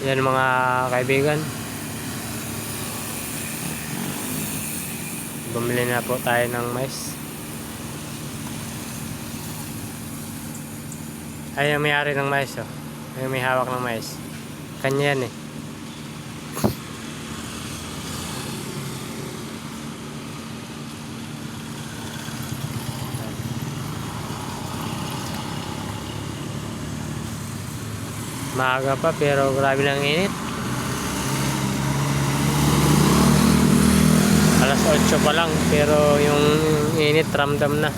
Yan mga kaibigan. Bumili na po tayo ng mais. Ay, yung may-ari ng mais, oh. Yung may hawak ng mais. Kanya yan eh. Maaga pa pero grabe ng init. Alas 8 pa lang pero yung init ramdam na.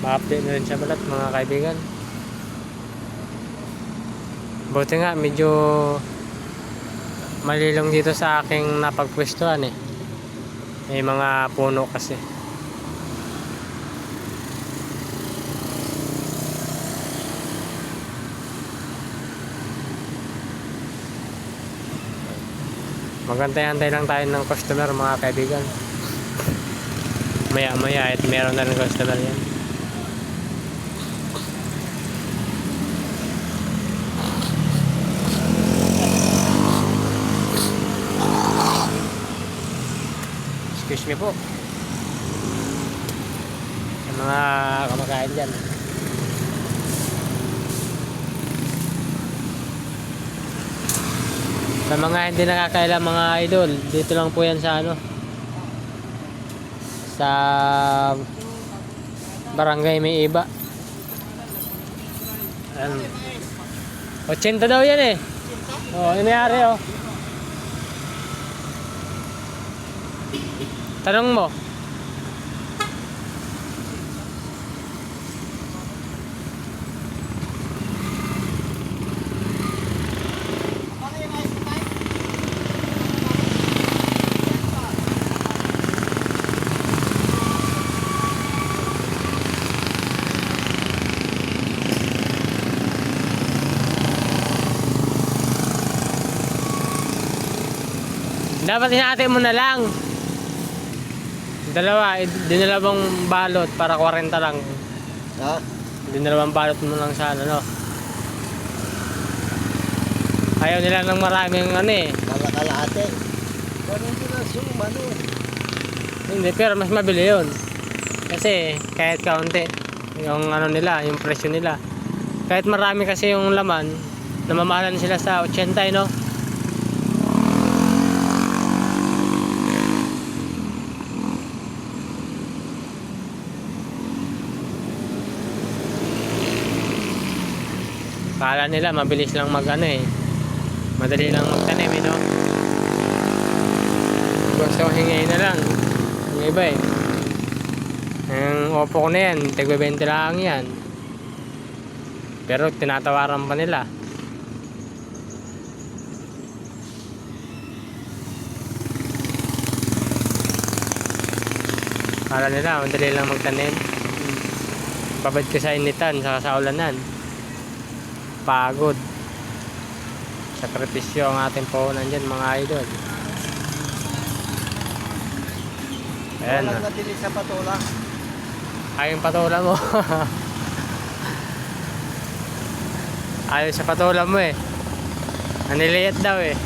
Ma-update na rin sa balat mga kaibigan. Buti nga medyo malilong dito sa aking napagpwestuhan eh. May mga puno kasi. Magantay-antay lang tayo ng customer mga kaibigan. Maya-maya at meron na ng customer yan. Excuse me po. Sa mga kamakain dyan. Sa mga hindi nakakailan mga idol, dito lang po yan sa ano, sa Barangay May Iba. 80 daw yan eh. Oo, yung may-ari oh. Tanong mo. Dapat hinati mo na lang. Dinalawang balot para 40 lang. Ha? Dinalawang balot mo lang sana, no? Ayaw nila ng maraming ano eh. Kalahati. Ganun din ang sumano. Hindi, pero mas mabili yun. Kasi kahit kaunti, yung ano nila, yung presyo nila. Kahit marami kasi yung laman, namamahalan sila sa 80, no? Kala nila mabilis lang mag-ano eh. Madali lang magtanim eh, no? Gusto hingay na lang. Yung iba eh. Yung opo ko na yan, tigbe 20 lang yan. Pero tinatawaran pa nila. Kala nila madali lang magtanim. Babad ka sa initan, saka sa ulanan. Pagod. Sakripisyo ang ating puhunan dyan mga idol. Ayan na. Walang natili sa patola. Ay yung patola mo. Ayaw sa patola mo eh. Naniliit daw eh.